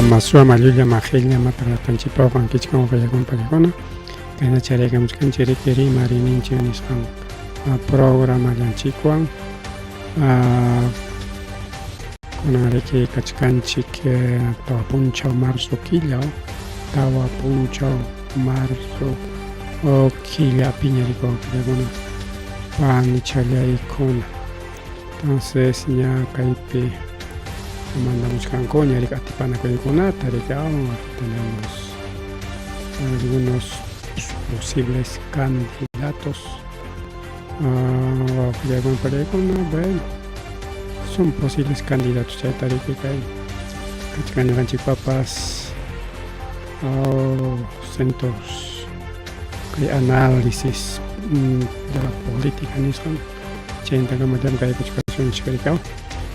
Masua Maluya Magelia Mataratan con Kichkan con Paligona, que en Charegams Cancheri Marinin Chianiskan, programa Yanchiquan, con Areki Kachkanchik, Tawapuncha Marzo Quilla, Tawapuncha Marzo o Quilla Piñerico, Pan Chalia Icona. Entonces ya Caipe mandamos cancoña y catipana con iconata, aquí tenemos algunos posibles candidatos. Bueno, son posibles candidatos ya que caen Ganchipapas centros de análisis de la política en Israel.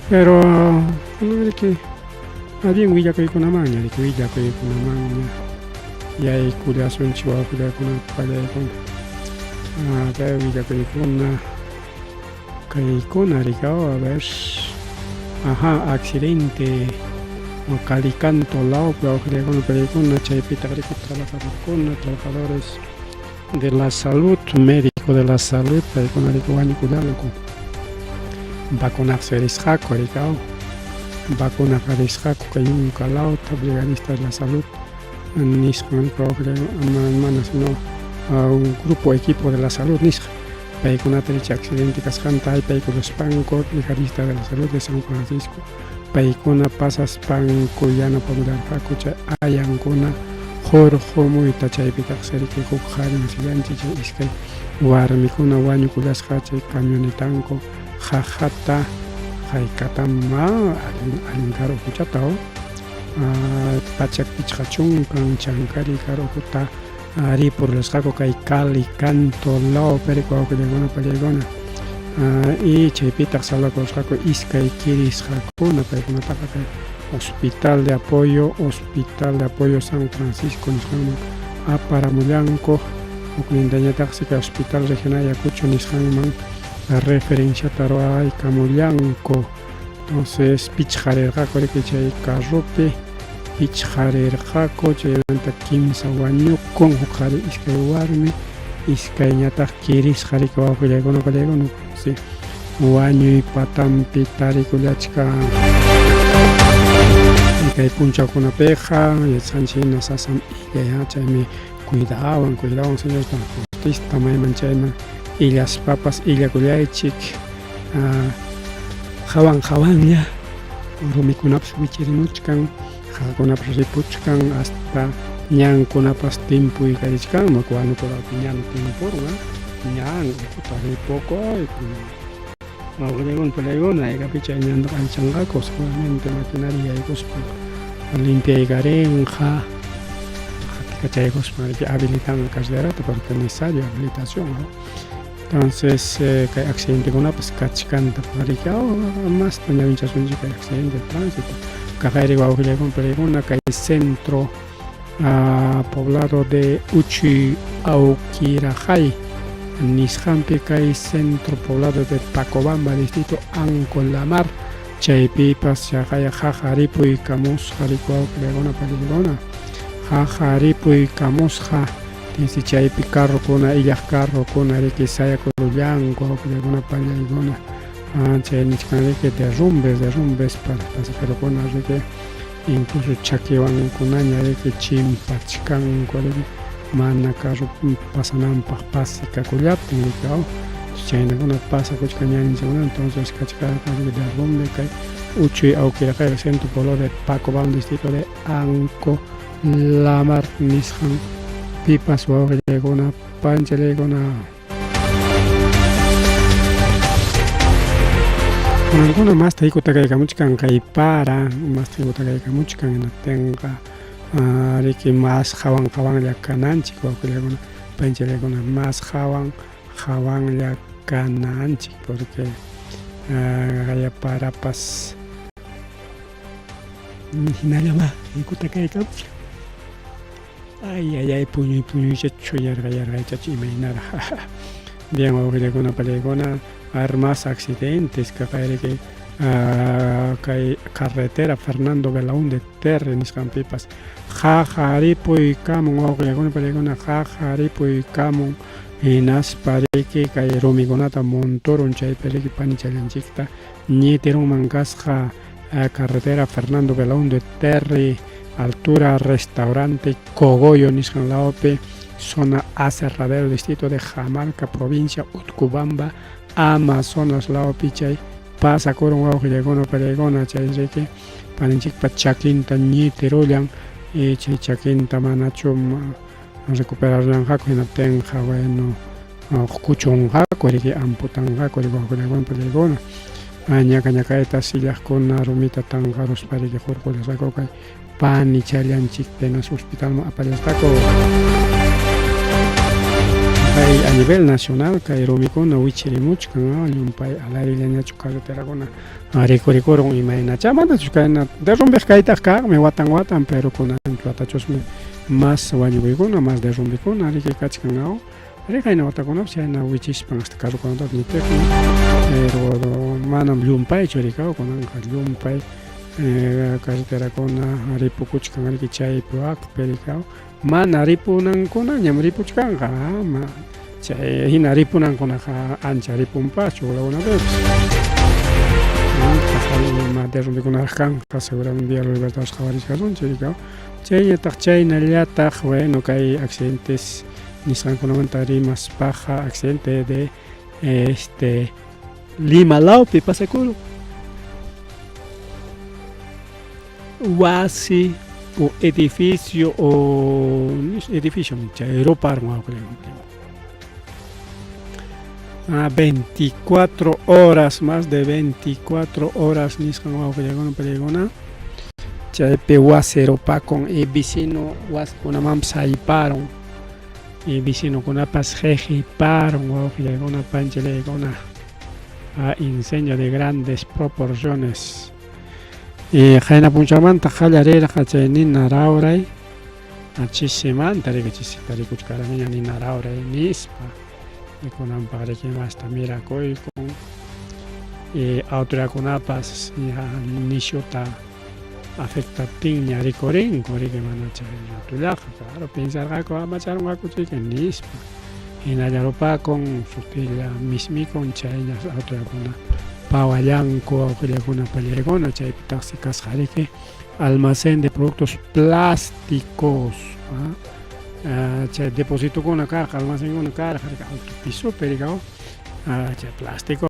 Pero no que alguien huilla que con una maña, de que huilla que con una maña, y hay curioso en Chihuahua con una palla con huilla que con una rigao a ver, accidente o calicanto lao, pero con una chaipita que trabajadores de la salud, médico de la salud, para con el vacunarse el isjaco, vacunar el isjaco, que hay un calao, brigadista de la salud, un grupo equipo de la salud, para con accidente cascanta, para con los pancos, brigadista de la salud de San Francisco, para con pasas panco, ya no popular, jacocha, hayan con jorjo muy tachaypita, que jujari, siganchi, isque, guarmicuna, guaño, culas, hacha, camionetanco, jajata, jaikatama, alingaro kuchatao, pachak pichachun, kan chankari karo kuta, ari por los jaco kaikali, canto, lao, perico, pelegona, pelegona, y chaipita, salva con los jaco, isca y kiris, jacuna, pelegona, taca, hospital de apoyo San Francisco, a Paramulanco, Uclindañataxica, hospital regional Ayacucho, Nishanman, la referencia Taroa y Camullanco. Entonces Pichjarer Jaco de Kichay Carrope, Pichjarer Jaco, Chayanta Kimsa Wañu, con Jujari Iskayuarme, Iskayatak Kiris Jariko Pelegono, sí, Wañu y Patam Pitariculachka, Ikay Puncha con una peja, y Sanchina Sasam Ikayachame, cuidaban, señores, artista, Maimanchayman. Y las papas y la culiaichik jawan ya rumikunapis wichirimuchkan jakunapas ripuchkan hasta ñankunapas timpuy karichkan makuano por ñan timpurga ñan ripoco y pelegona y capicha ñando kanchangaco solamente maquinaria y limpia y garenja cachaycos para habilitar el casderato porque es necesario habilitación, ¿no? Entonces, que accidente con una pescachicanta para más tenía muchas veces que accidente de tránsito. Cajayri Guajira con Pereguna, que hay centro poblado de Uchi Aukirajay, Nishampi, que hay centro poblado de Tacobamba, distrito Ancolamar, Chaypipas, Chajaya, Jajaripo y Camus, Jarico, Pereguna, Pereguna. Jajaripo y Camusja, si chaypi carro con ella carro con que saya corullanco, que alguna palla y gona, chaynichkan que derrumbes para pasajero con que incluso chaquewan con aña de que chimpachkan con mana carro pasanan pasica culiaten y cao, chayna con pasa cochcañan en segundo, entonces cachcar de derrumbe que uchi aunque el centro polo de Paco Bam distrito de Anco Lamar Nishan pipas o legona pancha legona con alguna más te digo que muchkan kai para más te digo que muchkan en tenga que más jawan la cananchi que legona pancha legona más jawan la cananchi porque haya para pas nada más y que ay, puño, chacho, yarga, chacho, y nada. Bien, con una pelegona, armas, accidentes, que kay carretera Fernando Belaúnde Terre nisqanpipas qaqaripuykamun wawqillakuna palaykuna qaqaripuykamun hinaspa riki kay rumikunata montoron chaypi riki panichallanchikta ñitirunman kasqa carretera Fernando Belaúnde Terre altura restaurante Cogollo nisqan laopi zona Aserradero distrito de Jamalca provincia Utcubamba Amazonas laopi chay pasakurun wawqillaykuna palaykuna chay riki paninchikpa chakinta ñitirullan y chay chakinta manachu recuperarllanqaku hinaptinqa bueno kuchunqaku riki amputanqaku riki wawqillaykuna palaykuna ñaqa ñaqayta sillaqkuna rumita tanqaruspa riki hurqullasaku kay panichallanchik penas hospitalman apallasqaku. A nivel nacional kay rumikuna wichirimuchkan llumpay alarillañachu carreterakuna rikurikurum imaynacha manachu kayna derrumbeq kaytaq kaqmi watan pero kunanchu atachusmi mas wañukuykuna mas derrumbikuna rikikachkanqa rikayna watakunapish chayna wichishpan hasta carrukunatapish ñitikun pero manam llumpaychu rikaw kunanqa llumpay carreterakuna ripukuchkan riki chaypi waqpi rikaw mana ripunankuna ñam ripuchkanqa chay hina ripunankunaqa ancha ripunpaschu ulakunapipish ima derrumbikunaraq kanqa seguramente Vía Los Libertadores qawarishqasunchik rikaw chayñataq chaynallataq bueno kay accidentes nisqankunamanta rimaspaqa accidente de Lima laopi pasakurun wasi o edificio aeroparun wawqillaykuna 24 horas más de 24 horas nisqan wawqillaykuna palaykuna chaypi wasi aeropakun y vecino wasikunamanpas sayparon y vecinokunapas qeqiparon wawqillaykuna panchilaykuna incendio de grandes proporciones y qayna punchamanta qallarirqa chay nina rawray chisimanta riki chisita rikuchkaraniña nina rawray nispa rikunanpaq riki masta mirakuykun y autoridadkunapas nishuta afectaptinña rikurinku riki mana chay ratullaqa claro pensarqaku amacharunqaku chayqa nispa hinallarupakun sutilla mismikun chayña autoridadkuna pawallanku wawqillaykuna pallaykuna chaypitaqsi kasqa riki almacén de productos plásticos chay depositukuna karqa almacenkuna karqa riki alto pisopi rikaw chay plástico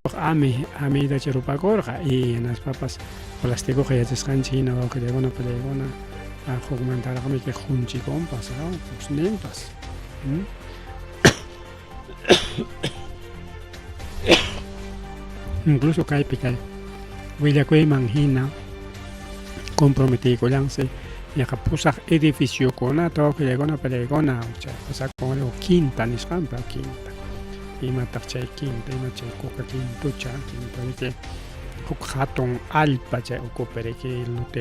amiyta chay rupakurqa y hinaspapas plásticoqa yachasqanchik hina wawqillaykuna pallaykuna hukmantaraqmi kay junchikunpas pusninpas incluso kaypi kay willakuyman hina comprometiykullansi yaqa pusaq edificiokunata wawqillaykuna palaykuna chay pasakun quinta nisqanpa quinta imataq chay quinta ima chay kuka quintucha quinta riki huk hatun allpa chay ukupi riki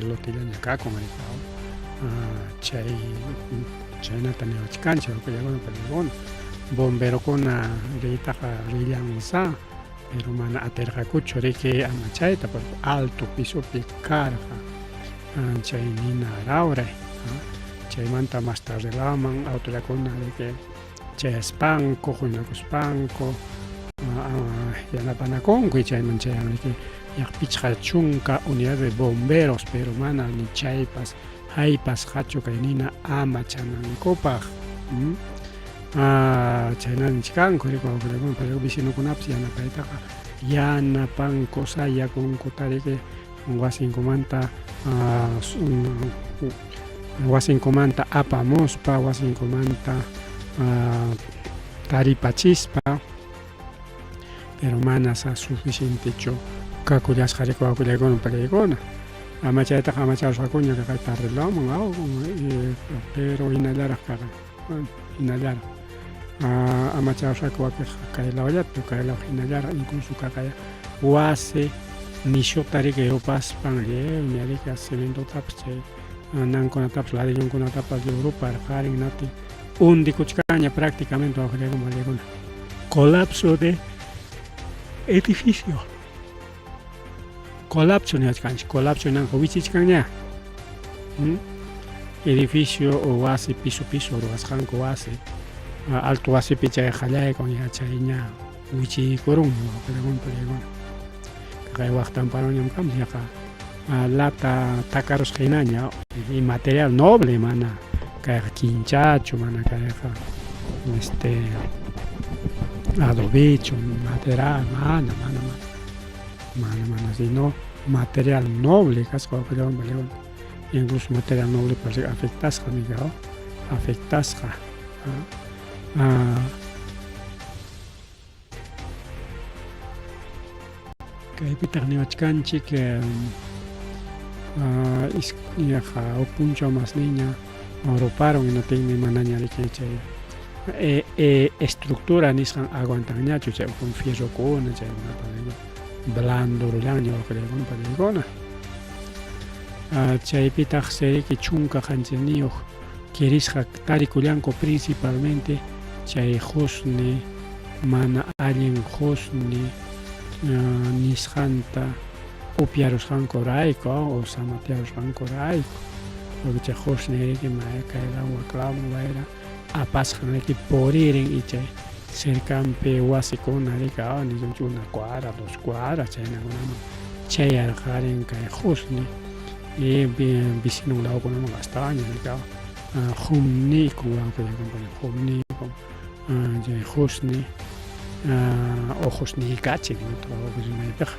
lotellaña kakun rikaw chaynata niwachkanchik wawqillaykuna palaykuna bomberokuna riytaqa rillansa pero mana atirqakuchu riki amachayta porque alto pisopi karqa chay nina rawray chaymanta mas tardilaman autoridadkuna riki chay aspanku huñakuspanku yanapanakunku y chayman chayan riki pichqa chunka unidad de bomberos pero mana ni chaypas haypasqachu kay nina amachanankupaq chaynanchikkanku riki wawqillaykuna palaykuna vecinokunapas yanapaytaqa yanapanku sayakunkuta riki wasinkumanta apamuspa wasinkumanta taripachispa pero mana suficientechu kakullasqa riki wawqillaykuna palaykuna amachaytaqa amacharusqakuña kay tardilaman pero hinallaraq kaqa hinallaraq amacharusqaku kay lawallapi kay lawa hinallaraq incluso kakaya wasi nishuta riki rupaspan riki cementotapas chay nankunatapas ladrillonkunatapas ruparqarin nati undikuchkaña prácticamente wawqillaykuna palaykuna colapso de edificio colapso ni achkanchik, colapso nanqa wichichkan ña. Edificio o wasi piso ruwasqanku wasi alto wasipi chay qallaykuq ña chay ña wichikurunmi wawqiykuna yaykuna kay waqtanpanuñam kanpis yaqa lata takarusqa hinaña y material noble mana kayqa kinchachu mana kayqa adobechu material mana sino material noble kasqa wawqiykuna incluso material noble parece afectasqa nika afectasqa kaypitaq niwachkanchik yaqa punchaw masniña ruparon hinatinmi manaña riqin chay estructura nisqan aguantanñachu chay ukun fierrokuna chaykuna blando rurllaña wawqiykuna chaypitaq seriki chunka qanchirniyuq kirisqa tarikullanku principalmente chay husni mana allin husni nisqanta upyarusqankurayku o samatyarusqankurayku porque chay husniriki mayakayran waklawan wayra apasqanriki puririn y chay cercanpi wasikunarika nisunchik una cuadra, 2 cuadras chaynakunaman chayarqarin kay husni y vicinunlawkunaman astaña nika humnikun wawqiykuna humnikun chay husni o husniykachik wawqillaypiqa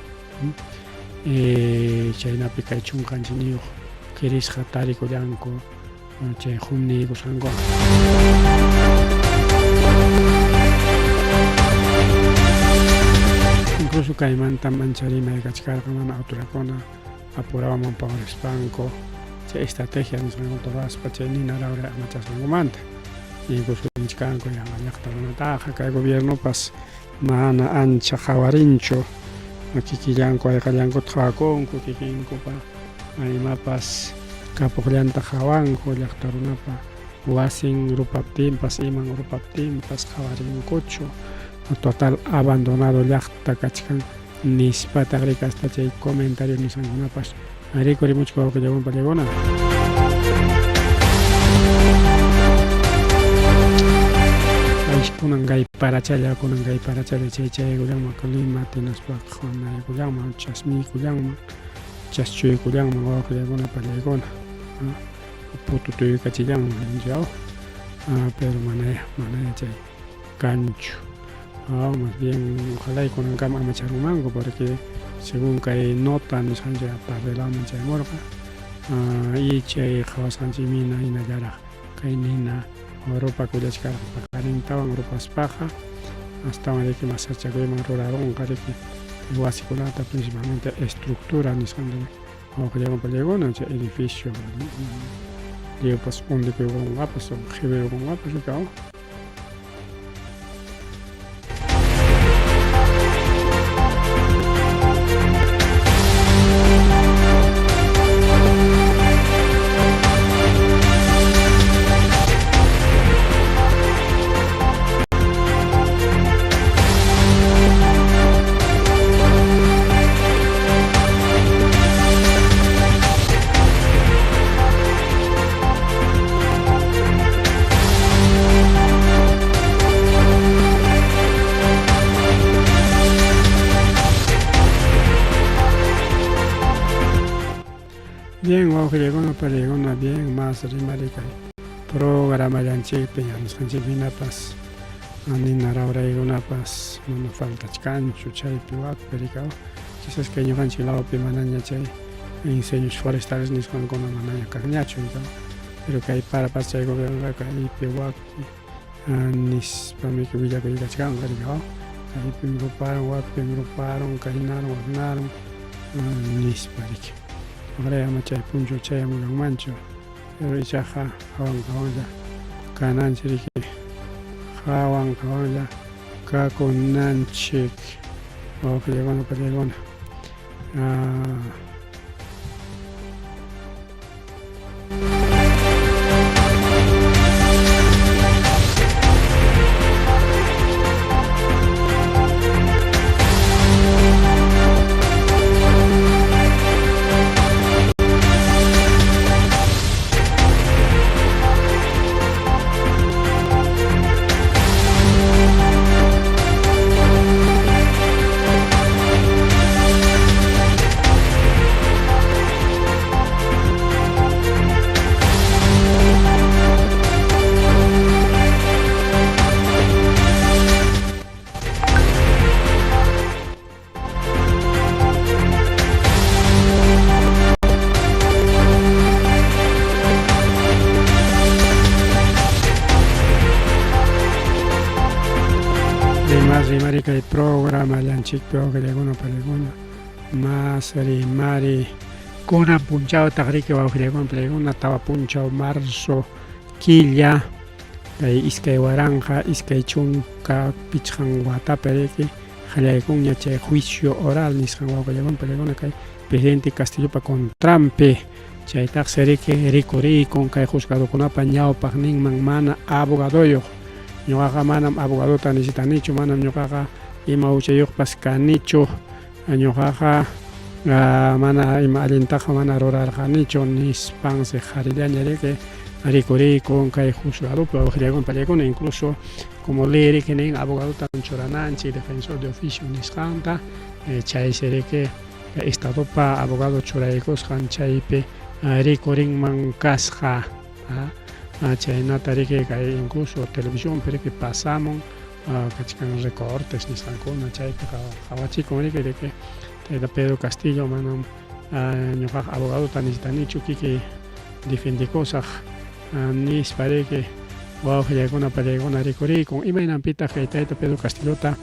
chaynapi kay chunqanchikniyuq kirisqa tarikullanku chay humnikusqanku incluso kaymanta mancharimay kachkarqa mana autorakuna apurawan pawrispanku chay estrategia nisqankuta ruwaspa chay ninarayta amachasqankumanta incluso nichkanku yanqa llaqta runataqa kay gobiernopas mana ancha qawarinchu kikillanku ayqallankuta qawakunku kikinkupa imapas kapuqllanta qawanku llaqta runapa wasin rupaptinpas iman rupaptinpas qawarinkuchu total abandonado llaqta kachkan nispataq rikaspa chay comentario nisqankunapas rikurimuchka wawqillaykuna kunan kay parachalla chaykullanman Lima Tinaspa Juanaykullanman chasmiykullanman chaschuykullanman wawqillaykuna pallaykuna pututuyukachillanman chaw pero manaya chay kanchu más bien ojalá kunankama amacharunmanku porque según kay nota nisqanchik parlaman chaymurqa y chay qhawasqanchik mina hinallaraq kay nina Europa kullachkarqa 40wan rupaspaqa astawan riki masachakuyman rurarunqa riki wasikunata principalmente estructura nisqanta wawqillaykuna pallaykuna chay edificio pues undikuykunqapas o qhiwirkunqapas rikaw bien wawqillaykuna pallaykuna bien más rimari kay programallanchikpi nisqanchikpinapas ninarauraykunapas mana faltachkanchu chaypi wakpi rikaw quizás kay ñuqanchik lawpi manaña chay incendios forestales nisqankuna manaña kaqñachu rikaw pero kay parapas chay gobiernoqa kaypi wakpi nispami willakuykachkanqa rikaw kaypim ruparon wakpim ruparon kaynaron waknaron nispa riki Ojalá machay puncho chay amulanmanchu pero ichaqa hawanlla kananchik riki hawalla kakunanchik wawqillaykuna pallaykuna rimari kay programa llanchikpi wawqilakuna palikuna mas rimari kunan punchaw taqriki wawqilakuna palikuna tawa punchaw marzo killa kay iskay waranja iskay chunka pichqan watapi riki qallaykunña chay juicio oral nisqan wawqilakuna palikuna kay presidente Castillopa contrampi chaytaqsi riki rikurikun kay juzgadokunapa ñawpaq ninman mana abogadoyuq ñuqaqa manam abogadota necesitanichu manam ñuqaqa ima uchayuqpas kanichu ñuqaqa mana ima allintaqa mana rurarqanichu nispansi qharillaña riki rikurikun kay juzgadopi wawqilakuna palikuna incluso como ley riki nin abogadota churananchik defensor de oficio nisqanta chaysi riki estadopa abogado churaykusqan chaypi rikurinman kasqa chaynata riki kay incluso televisión riki pasamun kachkan recortes nisqankuna chaypi qhawachikun riki tayta Pedro Castillo manam ñuqaqa abogadota necesitanichu kiki defendikusaq nispa riki wawqillakuna pallaykuna rikurikun imaynanpitaq kay tayta Pedro Castillota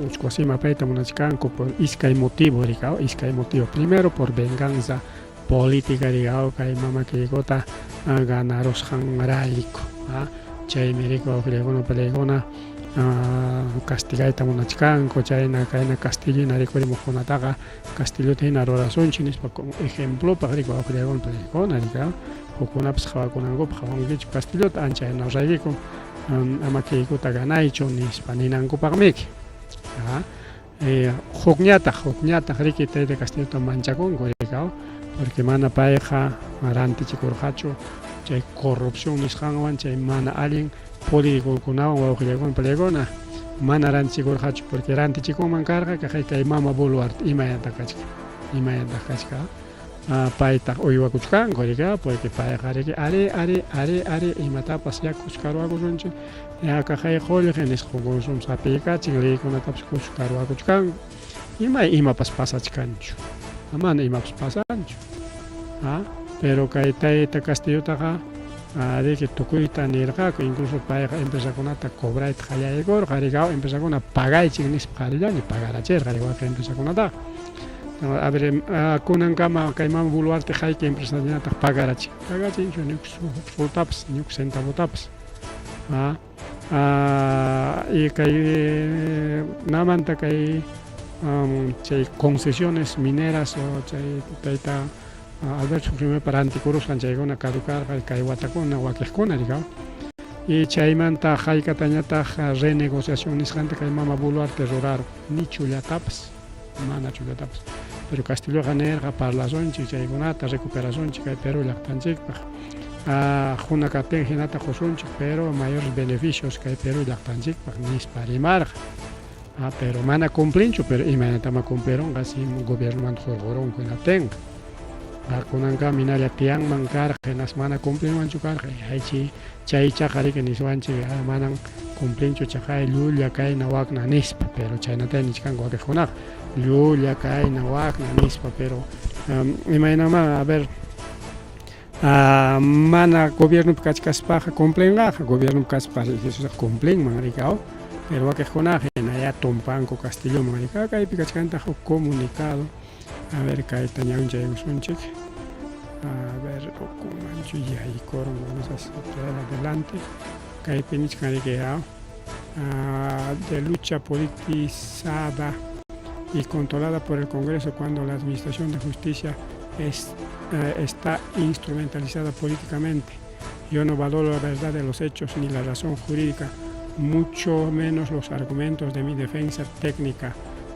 Uchkuasima payta munachkanku por iskay motivo rikaw iskay motivo primero por venganza política rikaw kay mamakikuta ganarusqanrayku chaymi riki wawqilakuna pallaykuna castigayta munachkanku chayna kayna Castillina rikurimuqkunataqa Castillota hina rurasunchik nispa ejemplopaq riki wawqilakuna pallaykuna rikaw hukkunapas qhawakunankupaq qhawankichu Castillota ancha hina ruraykiku amakikuta ganaychu nispa ninankupaqmiki hukñataq riki tayta Castillota manchakunku rikaw porque mana payqa rantichikurqachu chay corrupción nisqanwan chay mana allin políticokunawan wawqillakuna pallaykuna mana rantichikurqachu porque rantichikunman karqa kay mama Boluarte imayanta kachka paytaq uywakuchkanku rika porque payqa riki ari imatapas kuchkarwakusunchik yaka kay qollqi nisqa consumos apiykachin leykunatapas kuchkarwakuchkanku imapas pasachkanchu mana imapas pasanchu pero kay tayta Castillotaqa riki tukuyta nirqaku incluso payqa empresakunata cobrayta qallaykurqa rikaw empresakuna pagaychik nispa qharillaña pagarachirqa rikaw empresakunataqa a ver kunankama kay mama Boluarte hayki empresañataq pagarachinchu ni soltapas ni centavotapas y kay namanta kay chay concesiones mineras o chay tayta Alberto Fujimori para antikurusqan chaykuna caducarqa kay watakuna wakiqkuna rikaw y chaymanta haykatañataq renegociación nisqanta kay mama Boluarte rurar ni chullatapas mana chullatapas pero Castilloqa nirqa parlasunchik chaykunata recuperasunchik kay Perú llaqtanchikpaq hunakatin hinata qusunchik pero mayores beneficios kay Perú llaqtanchikpaq nispa rimarqa pero mana cumplinchu pero imaynatama cumplirunqa si gobiernoman hurqurunku hinatinqa kunanqa minaria tiyanman karqa hinas mana cumplinmanchu karqa chaychaqa riki niswanchik manan cumplinchu chaqay llulla kayna waqna nispa pero chaynata nichkanku wakiqkunaqa llulla kayna waqna nispa pero imaynama a ver mana gobiernopi kachkaspaqa cumplinqaqa gobiernopi kachkaspaqa cumplinman rikaw pero wakiqkunaqa hina tumpanku Castilloman rikaw kaypi kachkantaq huk comunicado a ver kayta ñawinchaykusunchik a ver ukumanchu yaykurun vamos a seguir adelante kaypi nichkan riki de lucha politizada y controlada por el Congreso cuando la Administración de Justicia está instrumentalizada políticamente. Yo no valoro la verdad de los hechos ni la razón jurídica, mucho menos los argumentos de mi defensa técnica.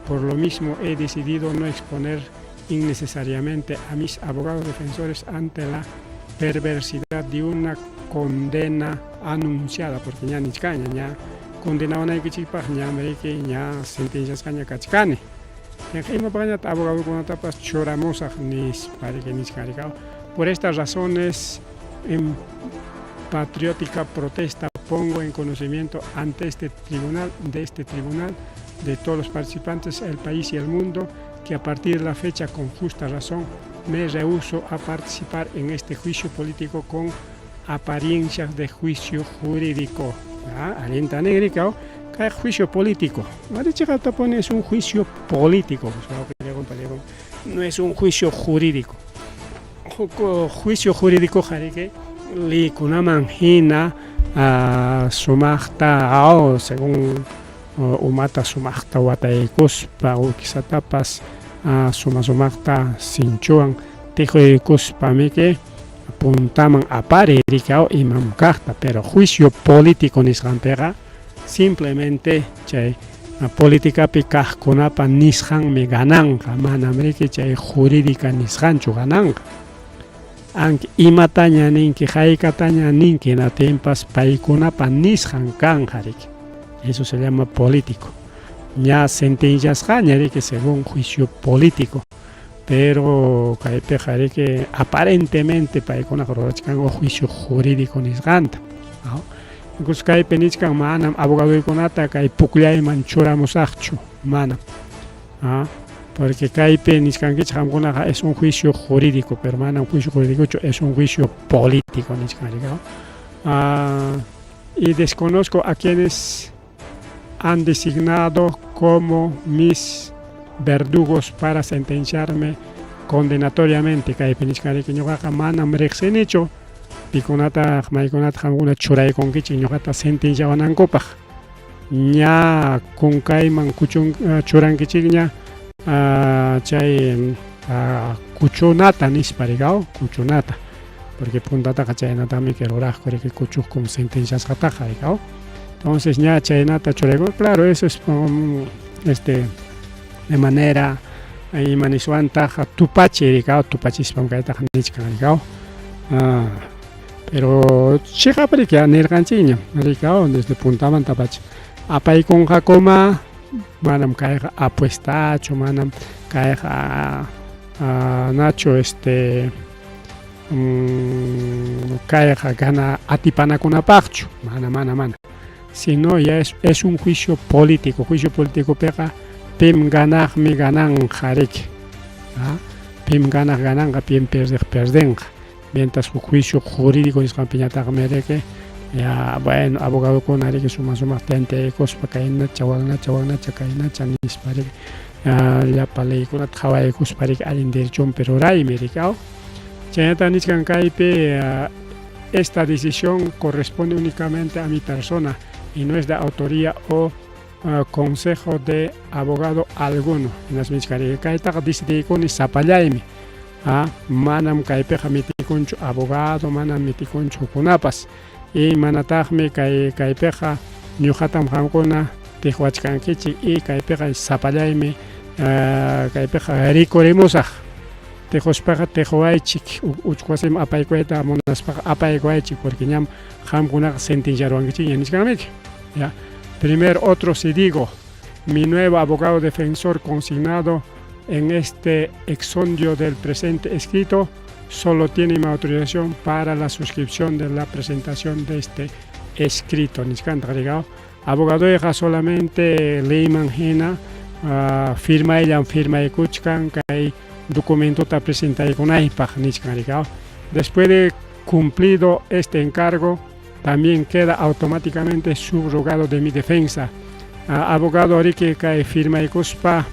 Por lo mismo he decidido no exponer innecesariamente a mis abogados defensores ante la perversidad de una condena anunciada, porque ya nichkaña, ya condenado naykichikpaq ña América ña sentenciasqaña kachkani. Imapaqñata abogadokunatapas churamusaq nispa riki nichkan rikaw. Por estas razones, en patriótica protesta pongo en conocimiento ante este tribunal de todos los participantes, el país y el mundo, que a partir de la fecha, con justa razón, me rehúso a participar en este juicio político con apariencias de juicio jurídico. Alienta negricao, hay juicio político. Es un juicio político. No es un juicio jurídico. Juicio jurídico que li kunaman hina sumaqta según umata sumaqta wataykuspa ukisatapas sumaqta sinchuan tijuikuspamiki puntaman apare rikao imam kaqta, pero juicio político nisqanpiqa simplemente chay política pi kaqkunapa nisqanmi gananqa, manam riki chay jurídica nisqanchu gananqa. Aunque imataña ninki haykataña ninki natimpas paykunapa nisqan kanja riki. Eso se llama político. Ya sentenciasqaña riki según juicio político. Pero kaypiqa riki aparentemente paykunaqa rurachkanqa juicio jurídico nisqanta. Incluso kaypi nichkan manam abogaduykunata kay pukllayman churamusaqchu manam. Porque kaypi niskankichik qamkunaqa es un juicio jurídico, pero manam juicio jurídico, es un juicio político niskanrika. Y desconozco a quienes han designado como mis verdugos para sentenciarme condenatoriamente. Kaypi niskanrika ñuqaqa manam riqsinichu pikunata maykunata qamkuna churaykunkichik ñuqata sentenciawanankupaq. Ña kunkayman churankichikña chay kuchunata nisparigao kuchunata, porque puntata chaynatami que rurajko riki kuchuk como sentencias qataqa rigao. Entonces ña chaynata churayku, claro, eso es de manera imanisuantaqa tupachi rigao, tupachispam kaytaqa nichkan rigao. Pero chiqapariki nirqanchikña rigao desde puntaman tapachi apaykunqakuma manam kayqa apuestachu, manam kayqa nacho kayqa gana atipanakunapaqchu, mana, sino ya es un juicio político piqa pim ganaqmi gananqa riki, pim ganaq gananqa pim perdiq perdenqa, mientras juicio jurídico nisqanpiñataqa riki ya bueno abogadokuna riki sumaqta yantaykuspa kaynacha waqnacha kaynacha nispa riki llapa leykunata qhawaykuspa riki allin derechonpi ruraymi rikao. Chaynata niskan kaypi esta decisión corresponde únicamente a mi persona y no es de autoría o consejo de abogado alguno. Nasmichkari kaytaqa decidikuni sapallaymi, manam kaypiqa mitikunchu abogado, manam mitikunchu hukunapas. Y manataqmi kaypiqa ñuqatam qamkuna tiqwachkankichik y kaypiqa sapallaymi kaypiqa rikurimusaq tiqushpaqa tiqwaychik uchkwasima apaykuyta munaspaqa apaykuychik, porque ñam qamkunaqa sentenciarwankichik nishkanmiki. Ya primero otro si digo, mi nuevo abogado defensor consignado en este exondio del presente escrito solo tiene mi autorización para la suscripción de la presentación de este escrito. Abogado deja solamente leyman hina firma ella firma ekuchkan kay documento ta presenta con aipaj. Después de cumplido este encargo también queda automáticamente subrogado de mi defensa. Abogado riki kay firma ekuspa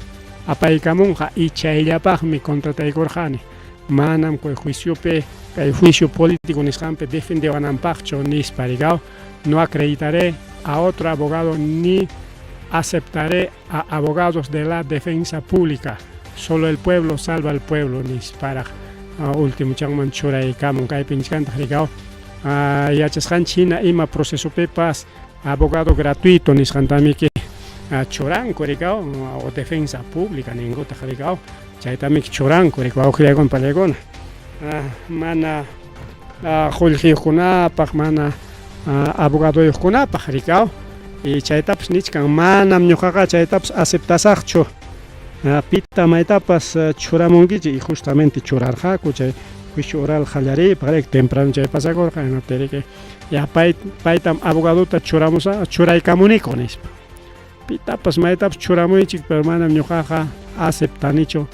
apaikamunja y chayllapaj mi contrataykurjani. Manam kay juicio político nisqanpi defendewananpaqchu nisparigao, no acreditaré a otro abogado ni aceptaré a abogados de la defensa pública. Solo el pueblo salva al pueblo nisparaj. Último changman churaykamun kaypi nisqanta rigao yachasqanchina ima proceso pepas abogado gratuito nisqantamiki churanku rigao o defensa pública ninguta rigao. Chaytamik churanku rikwa uqriyagun pallaykuna mana qullqiyuqkunapaq mana abogaduyuqkunapaq rikao, y chaytapas nichkan manam ñuqaqa chaytapas aceptasaqchu pita maytapas churamunkichik, y justamente churarqaku chay juicio oral qallaripaq riki temprano chay pasakurqa riki ya paytam abogadota churaykamuniku nispa pitapas maytapas churamuychik, pero manam ñuqaqa aceptanichu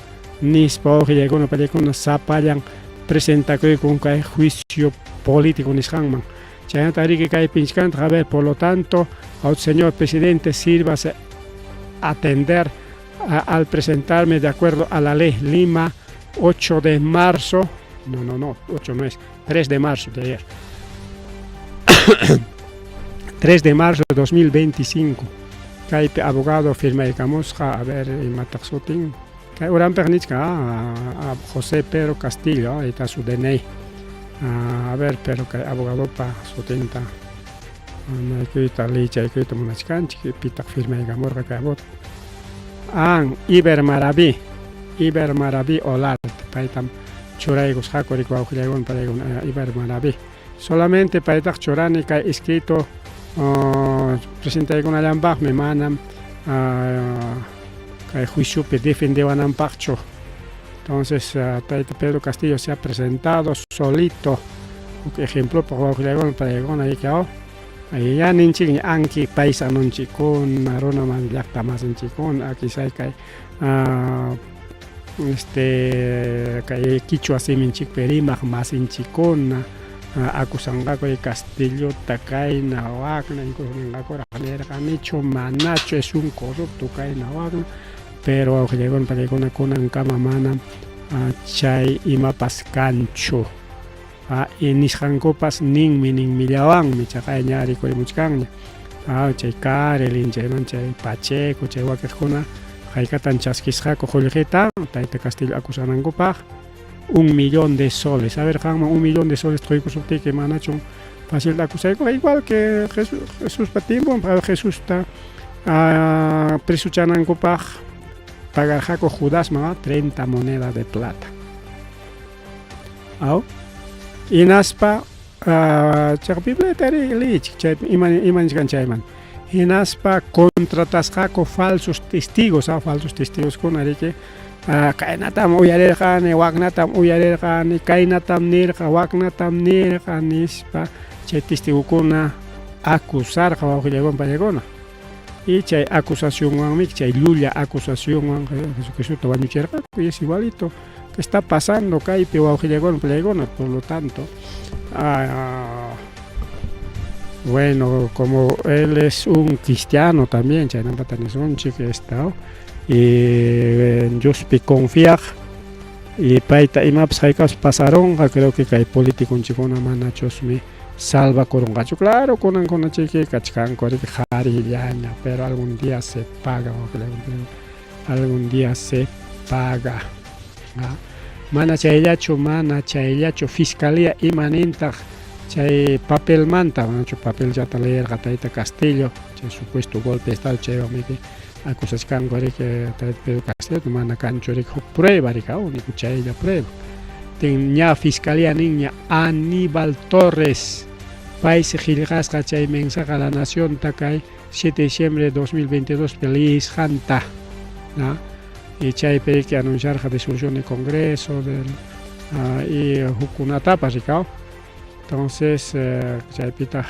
nispa uqillaykuna pallaykuna sapallan presentakuykun kay juicio político nisqanman. Chaynata riki kaypi nisqanta, a ver, por lo tanto Señor presidente, sírvase atender al presentarme de acuerdo a la ley Lima 8 de marzo, no, 8 no es, 3 de marzo de ayer, 3 de marzo de 2025, Kaipe abogado firma y Camusja, a ver, y Mataxotin, Kai Uran Pernichka, a José Pedro Castillo, ahí está su DNI, a ver, pero que abogado para Sotenta, no hay que licha, hay que tomar una que pita firma y Camorra que abot. Iber Maraví Olart, Paitam Churaigos Hakori Kwaujilegon Paregon Iber Maraví. Solamente Paitak Chorani que escrito presenté con Alambach me mandan que juicio que defendeban Ampacho. Entonces Pedro Castillo se ha presentado solito, un ejemplo por Kwaujilegon Paregon ahí que ahí ya ninchi anki paisa non chikon marona man yakta más en chikon aquí sai kai kai kichwa semin chik perima más en chikon acusanga ko Castillo takai na wakna incluso ko ranera kanicho manacho es un corrupto kai na wakna pero llegon para con kama mana chai ima pascancho inis hankopas ning millawang mi chakay nyari ko muchkang chay Karelin chay Pacheco chay wakejona haykatan chaskisqa ko joljeta Tayta Castillo acusanankopa 1 millón de soles. A ver, Hanma, 1 millón de soles estoy con que manachon fácil de acusar igual que Jesús Patimbo para Jesús está presuchanankopa pagar jaco Judas 30 monedas de plata. Inaspa Inaspa contratasjaco falsos testigos con arique kainatam uyarerjani wagnatam uyarerjani kainatam nirja wagnatam nirja nispa chay testigukuna acusar jawajillegon pallegona y chay acusación wanmi chay lulla acusación wan Jesucristo wañucherja y es igualito que está pasando Kaipe Waujilegon Plegona, por lo tanto, bueno, como él es un cristiano también, que está, y yo confiar, y paita y maps pasaron, creo que hay político en chicona manachos me salva con un gacho, claro, con una chique cachcan, pero algún día se paga, algún día se paga. Mana chayllacho fiscalía imanenta chay papel manta papel ya leer Tayta Castillo chay supuesto golpe de estado chay que acusas que Pedro Castillo mana cancho prueba rica único chaylla prueba tenía fiscalía niña Aníbal Torres país gilgasca chay mensaje a la nación takay 7 de diciembre de 2022 feliz janta y chay que anunciar la disolución del Congreso y una etapa, entonces chay pita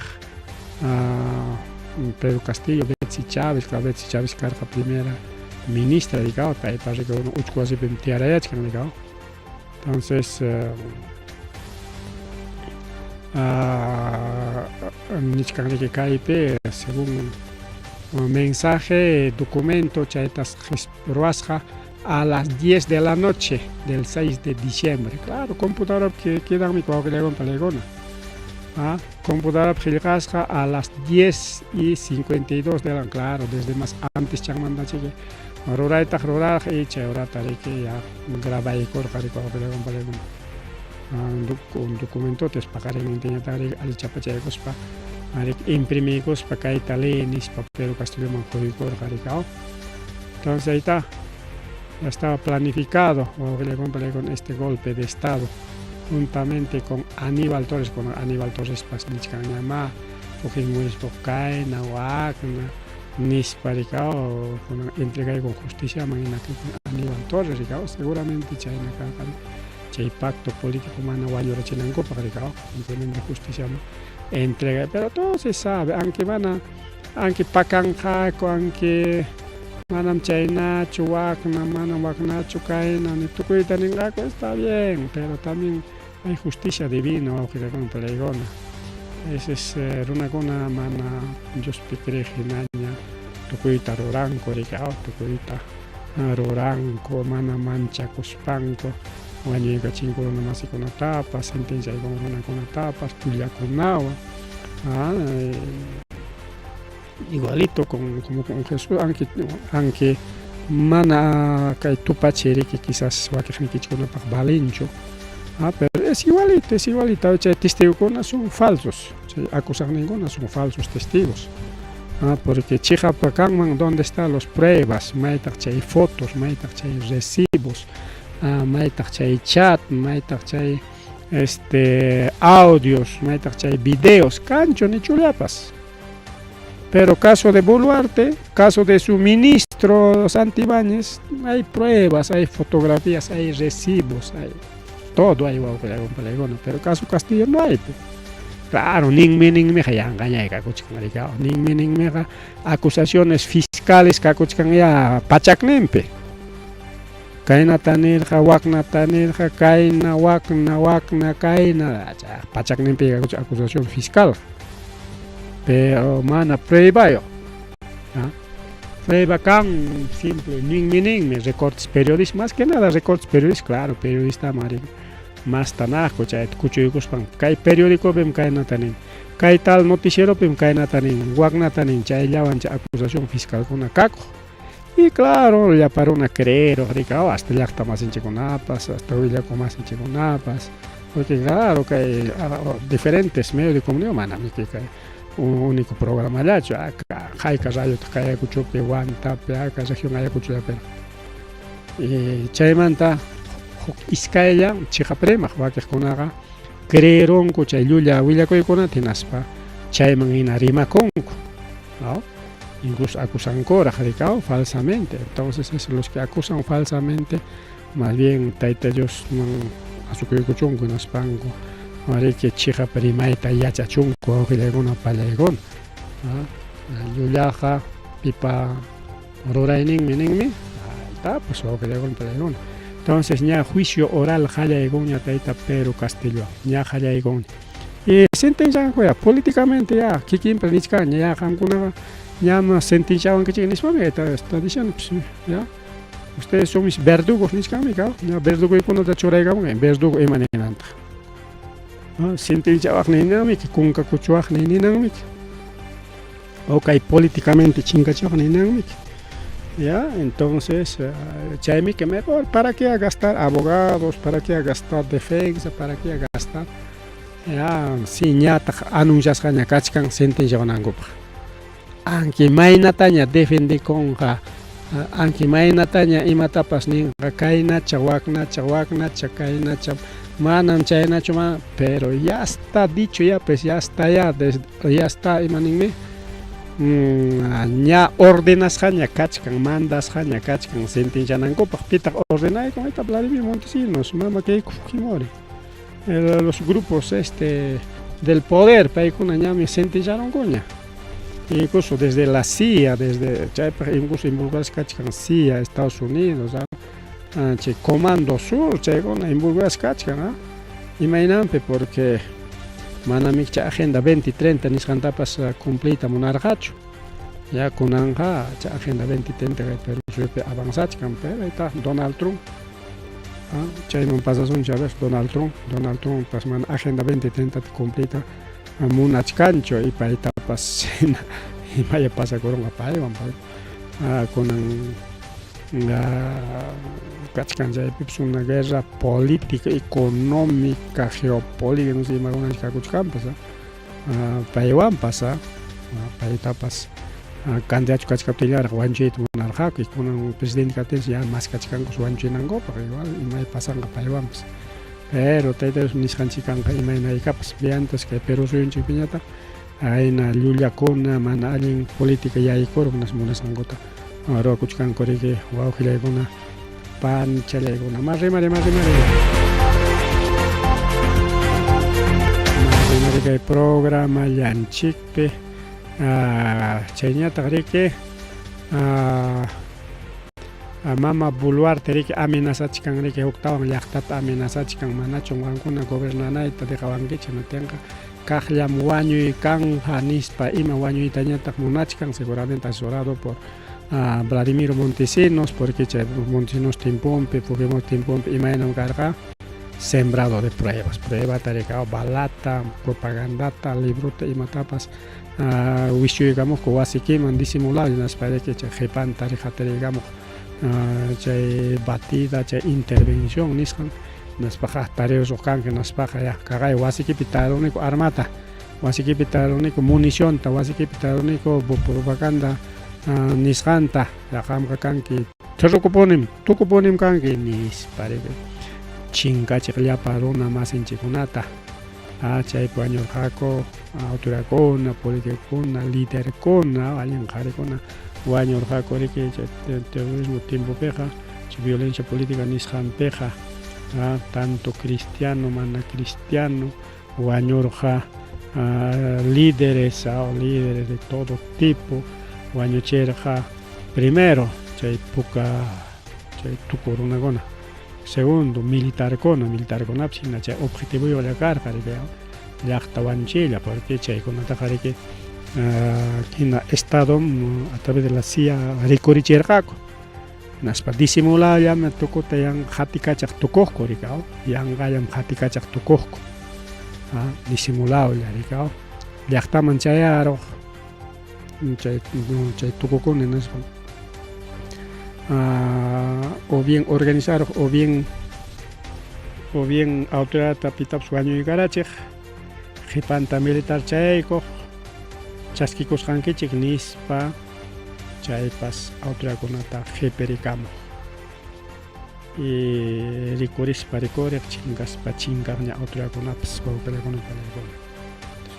Pedro Castillo Betsy Chávez carga primera ministra para que uno uchuasi pentiara entonces nichkanike kaipe según mensaje documento chaitas ruasja a las 10 de la noche del 6 de diciembre. Claro, computadora que queda mi coagulación palegona. Computadora que a las 10:52 de la claro, desde más antes chamanda cheque. Rorata y cheurata que ya graba y corta de coagulación palegona. Un documento te es pagar en internet al chapache cospa. Imprimimos para que italianis Pedro Castillo manjodico organizado. Entonces ahí está. Ya estaba planificado con este golpe de estado juntamente con Aníbal Torres Pasnichkanama, Fujimori Spokai, Nahuacna, Nisparicao, entrega con justicia, mañana Aníbal Torres, seguramente China chay pacto político managuayo rechinango para implementa justicia entrega, pero todo se sabe, aunque pacanjaco, aunque manam chayna chuwakna manam waknachu kayna ni tukuyta ningaku está bien, pero también hay justicia divina o que con pelegona es runakuna mana Diospi kriqinaña tukuyta ruranku rikao tukuyta ruranku mana manchakuspanku wañuykachinku runa masikunatapas sentenciaykun runakunatapas tullakunawan igualito como con Jesús aunque mana kay tupachiriki quizás wakiqnikichkunapaq valinchu pero es igualito chay testigokuna son falsos chay acusaqninkuna son falsos testigos porque chiqapa kanman donde están las pruebas maytaq chay fotos maytaq chay recibos maytaq chay chat maytaq chay audios maytaq chay videos kanchu ni chullapas. Pero caso de Boluarte, caso de su ministro Santibáñez, hay pruebas, hay fotografías, hay recibos, hay todo hay pero caso Castillo no hay. Claro, ningmi ya engaña ningmi acusaciones fiscales kakuchkan ya pachaknempe. Kaina tanilja, wakna tanilja, kaina, wakna, kaina, pachaknempe acusación fiscal. Pero mana prueba yo. Prueba can simple, ningmi, recortes periodistas, más que nada recortes periodistas, claro, periodista marico. Más tanajo, chay kuchuykuspan, kay periódico bem kay natanin, kay tal noticiero bem kay natanin, wak natanin, chay llawan chay acusación fiscal kuna kako. Y claro, ya para una creer, hasta ya está más en chiconapas, hasta hoy ya con más en chiconapas, porque claro que hay diferentes medios de comunicación, manami que un único programa allá, acá radio kaya kuchupi Huantape, acá región Ayacucho pero y chaymanta iskaya chiqaprema wakiqkunaqa creeronku chay llulla willakuykuna tinaspa chayman hina rimakunku, ¿no? Incluso acusankoraq rikao falsamente, entonces es los que acusan falsamente más bien tayta Dios asukuykuchunku naspanku Mariki chiqa primayta yachachunku awqillaykuna pallaykuna llullaqa pipa rurayninmi ninmi pues awqillaykuna pallaykuna. Entonces ña juicio oral hallaykuna tayta Pedro Castillo ña hallaykuna y sentenciakuya políticamente ya kikinpa nichkaña ya qamkunaqa ñama sentenciawankichik nispami está diciendo pues ya ustedes son mis verdugos nichkami ya verduguykunata churaykamun verdugo imaninanta sentenciawaq ninanmiki kunkakuchuwaq ninanmiki okay políticamente chinkachiwaq ninanmiki ya entonces chaymi que mejor para qué gastar abogados para qué gastar defensa para qué gastar ya si ñataq anunciasqaña kachkan sentenciawanankupak anki maynataña defendikunqa anki maynataña imatapas ninqa kaynacha waknacha kaynacha manam chaynachu pero ya está dicho ya pues ya está imaninmi ña ordenasqaña kachkan mandasqaña kachkan sentencianankupaq pitaq ordenaykan ita Vladimir Montesinos mama kayku Fujimori los grupos del poder paykuna ñami sentenciaronkuña incluso desde la CIA desde incluso involucrados kachkan CIA Estados Unidos chay Comando Sur chaykuna involucrados kachkan imaynanpi porque manami chay Agenda 2030 nisqantapas cumpliyta munarqachu ya kunanqa chay Agenda 2030 kay Perú avanzachkan pero está Donald Trump chayman pasasuncha ves Donald Trump pas mana Agenda 2030 cumpliyta munachkanchu y paytapas imaya pasakurunqa paywan kunan kachkan chaypipas una guerra política económica geopolítica no sé imakunachka kakuchkanpas paywanpas paytapas candidato kachkaptillarik wanchiyta munarqaku y kunan presidente kaptinsi ya mas kachkankus wanchinankupaq igual imay pasanqa paywanpas pero taytapas nisqanchikkanqa imaynaykapas antes kay Perú suyunchikpiñata ayna llullakuna mana allin política yaykuruk munasqankuta ruwakuchkanku riki wawqillaykuna panchallaykuna marrimari kay programa llanchikpi chayñataq riki mama Boluarte riki amenazachkan riki huktawan llaqtata amenazachkan manachun wankuna gobernanayta diqawankichik natinqa kaqllam wañuykan nispa ima wañuytañataq munachkan, seguramente asesorado por Vladimir Montesinos, porque Montesinos timpumpi, Fujimori timpumpi imaynam karqa sembrado de pruebas, pruebata rikao, balata, propagandata, librota imatapas wishyuykamuq wasikiman disimulado naspariki chay qhipanta riqhatarirkamuq chay batida, chay intervención nisqan naspaqa tareas kanki naspaqa kaqay wasikipi taruniku armata, wasikipi taruniku municionta, wasikipi taruniku propaganda nisqanta qamqa kanki tukupunim kanki nispariki chinkachiq llapa runa masinchikkunata chaypi wañurqaku autoridadkuna, politikukuna, liderkuna, allin qharikuna wañurqaku riki terrorismo timpupiqa, violencia política nisqanpiqa tanto cristiano mana cristiano wañurqa líderes de todo tipo wañuchirqa primero chay puka chay tukuy runakuna, segundo militarkunapish hina chay objetivoyuqlla karqa riki llaqta wañuchiylla, porque chaykunataqa riki hina estado a través de la CIA rikurichirqaku naspa disimulallami tukuta yan qatikachaq tukuqku rikao, yanqallam qatikachaq tukuqku disimulawlla rikao, llaqtaman chayaruq chay tukukuna naspa o bien organizaruq o bien autoridadta pitapas wañuykarachik qhipanta militar chayaykuq chaskikusqankichik nispa chaypas autoridadkunata qhipirikamuq y rikurispa rikuriq chinkaspa chinkaqña autoridadkunapas wawqiykuna palaykuna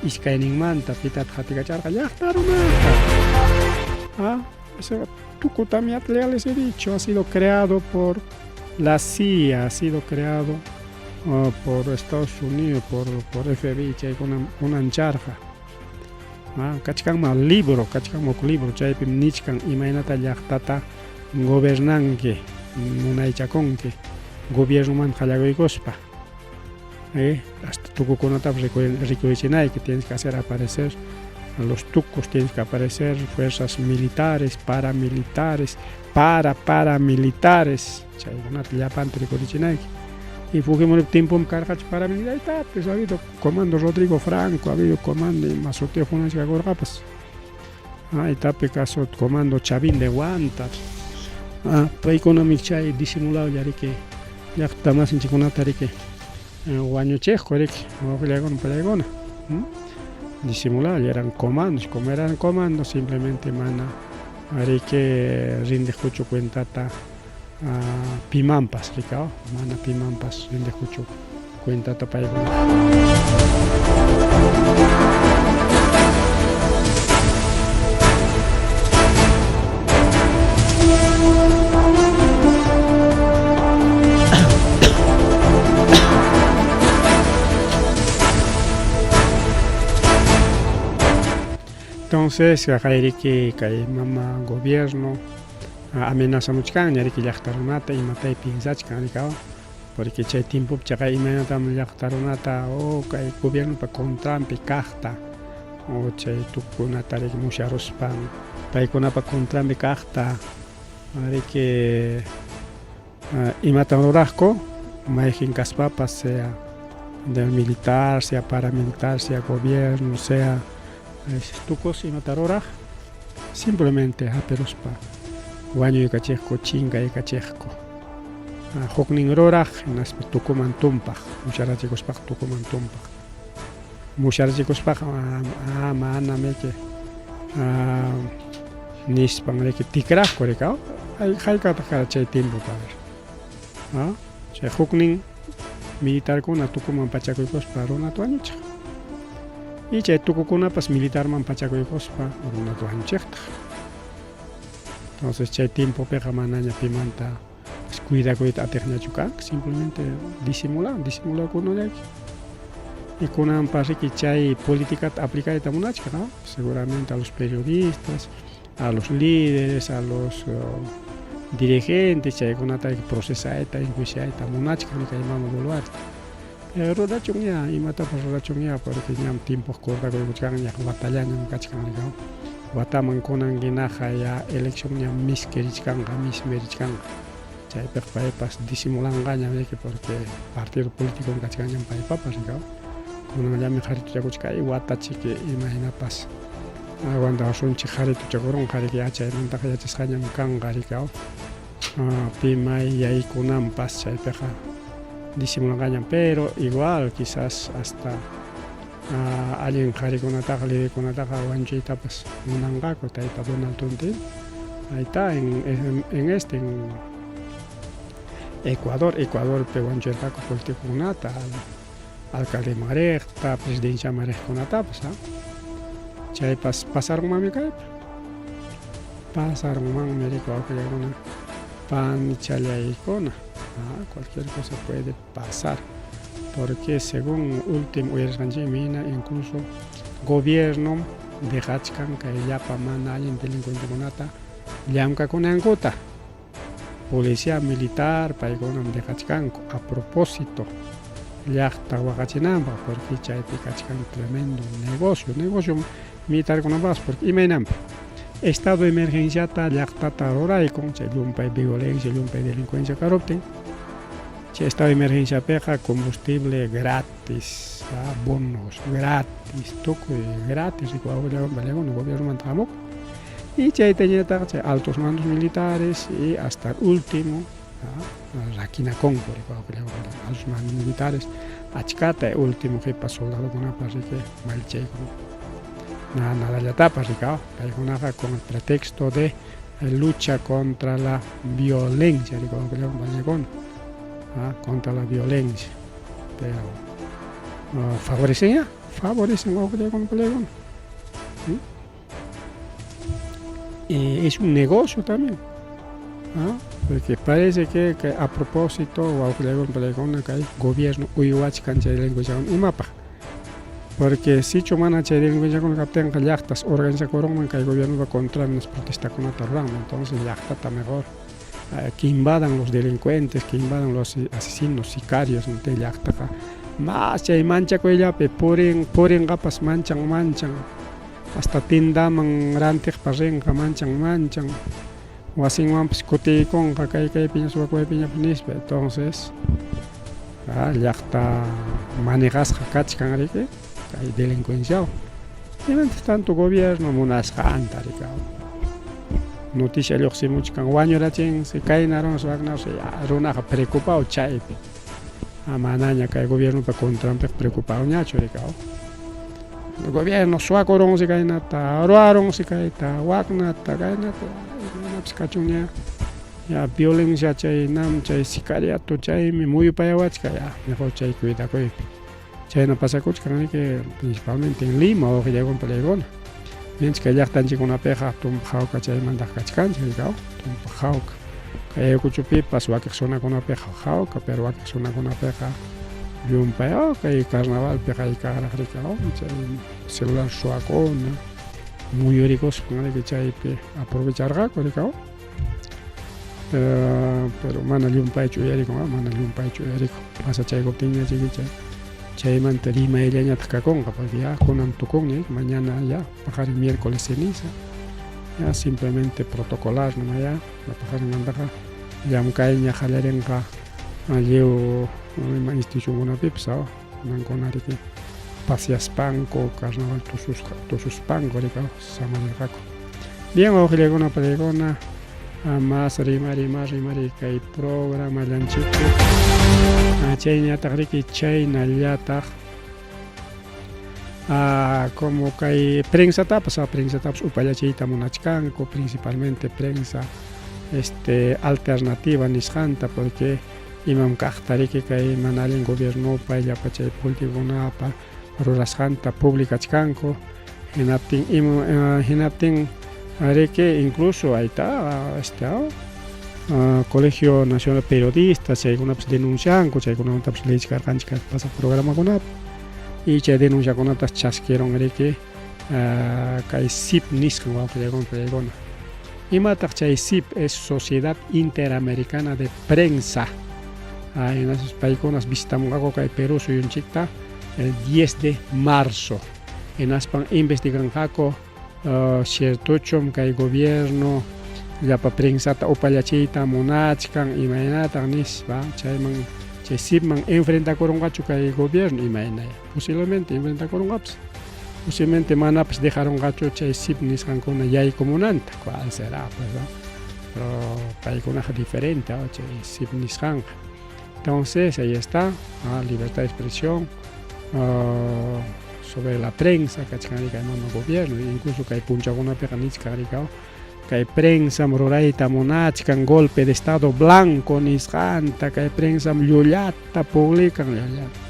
iskayninmanta pitata qatikacharqa llaqta runata Tukuta ya les he dicho, ha sido creado por la CIA, ha sido creado por Estados Unidos, por FBI, chay una ancharja. Kachkanma libro, chaypi nichkan imaynata llaqtata gobernanki, munaychakunki, gobierno man qallakuykuspa. Hasta tukukunatapas rikuychinayki tienes que hacer aparecer a los tucos, tienes que aparecer fuerzas militares, paramilitares, paramilitares, chaykunata llapanta rikurichinayki. Y Fujimori tiempum karqachu paramilitar, pues ha habido comando Rodrigo Franco, ha habido comando Mazoteo Funachka Gorgapas, itapi caso comando Chavín de Huántar, paykunami chay disimulado riki llaqta masinchikkunata riki wañuchiqku riki wawqillaykuna palaykuna. Disimular, eran comandos, como eran comandos simplemente mana riki rindiqkuchu cuentata pimampas rikao, mana pimampas rindiqkuchu cuentata paykuna. Entonces, kay mama gobierno amenaza muchkan riki llaqta runata imatay pinsachkan rikao, porque chay tiempo chaqay imaynatam llaqta runata kay gobierno pa contrampi kaqta o chay tukunata riki musharuspan paykunapa contrampi kaqta riki imatan ruraqku mayjin kaspapas, sea del militar, sea paramilitar, sea gobierno, sea tukos imataroraq simplemente haperuspa wañuykachikku, chinkaykachikku huknin ruraq hinaspa tukuman tumpaq musharachikuspaq tukuman tumpaq musharachikuspaq mana miki nispan riki tikraqku rikao haykataq kara chay tiempopa chay huknin militarkuna tukuman pachakuykuspa runata wañuchiq y chay tukukunapas militarman pachakuykuspa runata wañuchiqtaq. Entonces chay tiempopiqa manaña pimanta cuidakuyta atiqñachu kanqa, simplemente disimulakunallayki y kunanpas riki chay políticata aplicayta munachka, ¿no? Seguramente a los periodistas, a los líderes, a los dirigentes chaykunata procesayta, enjuiciayta munachka kay mama Boluarte. Rurachunña imatapas rurachunña porque ñam tiempos cortakuchkan ña batallañam kachkanqa wataman kunankunaqa ya elección ñam miskirichkanqa mismerichkanqa chaypik paypas disimulanqañam yaki porque partido político kachkanñam paypapas ricaw kunanllami qharituchakuchka kay watachiki imahinapas aguanta asunchik qharituchakurunqa riki chaymantaqa yachasqañam kanqa rikaw pimay yaykunanpas chaypiqa disimulanqañam pero igual quizás hasta alguien qharikunataqa liderkunataqa wanchuytapas munanqaku tayta Donald Trump ahí está en Ecuadorpi wanchurqaku politikukunata alcalde Marejta presidencia Marejkunatapas chaypas pasarunmanmi kaypi pasarunmanmi rika wawqiykuna panchallaykuna cualquier cosa puede pasar porque según último uyarishqanchikmi incluso gobierno dejachkan kay llapa mana allin delincuentekunata llamkakunankuta policía militar paykunam dejachkanku a propósito llaqta waqachinanpaq porque chaypi kachkan tremendo negocio militarkunapas porque imaynanpi estado de emergenciata llaqtata ruraykun chay llumpay violencia llumpay delincuencia karuptin chay estado de emergencia piqa combustible gratis bonos gratis tukuy gratis rikwawllawan gobiernomanta hamuq y chaytañataqa chay altos mandos militares y hasta el último raquinaconco rikwawllawan altos mandos militares achkata último qipa soldadokunapas riki malchaykun nadallatapas rikaw paykunaqa con el pretexto de lucha contra la violencia rikwawllawan contra la violencia pero favorecen wawqiykuna es un negocio también porque parece que a propósito wawqiykuna kay gobierno uywachkan chay delincuenciawan imapaq porque si chumana chay delincuenciakuna kaptinqa llaqtas organizakurunman kay gobierno contra las protestakunata ruranman entonces llaqtata mejor que invadan los delincuentes, que invadan los asesinos, sicarios, de llaqtaqa más chay manchakuyllapi purinqapas manchan hasta tindaman rantiqpas rinqa manchan wasinmanpas kutiykunqa kaypiña suwakuwaypiñapas nispa entonces llaqta manejasqa kachkan riki kay delincuenciawan imantas tanto gobierno munasqanta rikaw noticia lluqsimuchkan wañurachinsi kaynarunas waqnarunas runaqa preocupado chaypi manaña kay gobiernopa contranpiq preocupado ñachu rikaw el gobierno suwakurunsi kaynata ruwarunsi kayta waqnata kaynata imaynapis kachunña ya violencia chaynam chay sicariato chaymi muyupayawachka mejor chay cuidakuypi chayna pasakuchkan riki principalmente en Lima wawqillaykunpa laykuna mientras que llaqtanchikunapiqa tumpa jawka chaymanta kachkanchik rikaw tumpa jawka kay Ayacuchopipas wakiq sunakunapiqa jawka pero wakiq sunakunapiqa llumpay kay carnavalpiqa aykaraq rikaw chay celular suwakuna muyurikuspan riki chaypi aprovecharqaku rikaw pero mana llumpaychu uyarikun mana llumpaychu uyarikun pasachaykuptinña chiki chaymanta rimayllañataq kakunqa porque ya kunan tukunña mañana ya pajarin miércoles ceniza ya simplemente protocolar nima ya pajarinmantaqa llamkayña qhallarinqa lliw institucionkunapipas kunankuna riki paseaspanku carnaval tususpanku rikaw samarirqaku bien wawqillaykuna palaykuna más rimari kay programallanchikpi chayñataq riki chaynallataq como kay prensatapas upallachiyta munachkanku principalmente prensa alternativa nisqanta porque imam kaqta riki kay mana allin gobiernopa llapa chay politikunapa rurasqanta publicachkanku hinaptin riki incluso ahí está Colegio Nacional de Periodistas chaykunapas denuncianku chaykunamantapas leychikarqanchik pasaq programakunapi y chay denunciakunatas chaskirun riki kay SIP nisqan wawqillaykuna imataq chay SIP es Sociedad Interamericana de Prensa Entonces paikonas visitamunqaku kay Perú suyunchikta el 10 de marzo. Enaspan investiganqaku ciertuchum kay gobierno llapa prensata upallachiyta munachkan imaynata nispa chayman chay sipman enfrentakurunqachu kay gobierno imaynaya posiblemente enfrentakurunqapas posiblemente manapas dejarunqachu chay sip nisqankuna yaykumunanta cuál será pues, ¿no? Pero paykunaqa diferente chay sip nisqanqa. Entonces ahí está libertad de expresión sobre la prensa kachkanrika imama gobierno incluso kay punchakunapiqa nichkanrika kay prensa rurayta munachkan golpe de estado blanco nisqanta kay prensa llullata publican llullata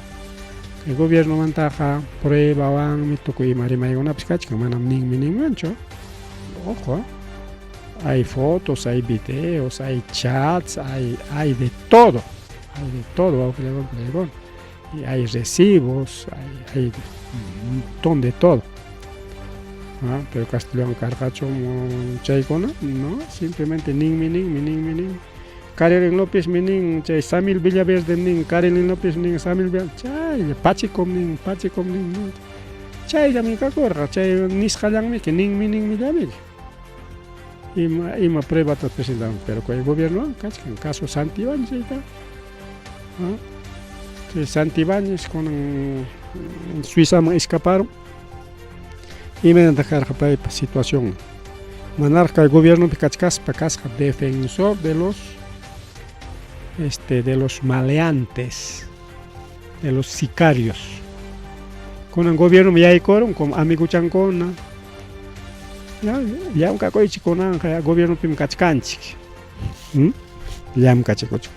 kay gobierno mantaqa pruebawanmi tukuy ima rimaykunapas kachkan manam ninmanchu ojo hay fotos, hay videos, hay chats, hay de todo y hay recibos, hay un montón de todo. Pero Castellón Cargacho chaykuna no simplemente nin Karelin López nin chay Samil Villaverde nin Karelin López nin Samil chay Pachicom nin chay llami kakurqa chay nisqallanmi que nin millami ima prueba ta presidente pero kay gobierno kachkan caso Santibáñez ayta Santibáñez con Suiza escaparon y me han dejado para situación manarca el gobierno picachcaspa casca defensor de los maleantes de los sicarios con el gobierno me hay coron como amigo chancona ya un cacoichi con el gobierno pim cachcanchi ya un cachicocho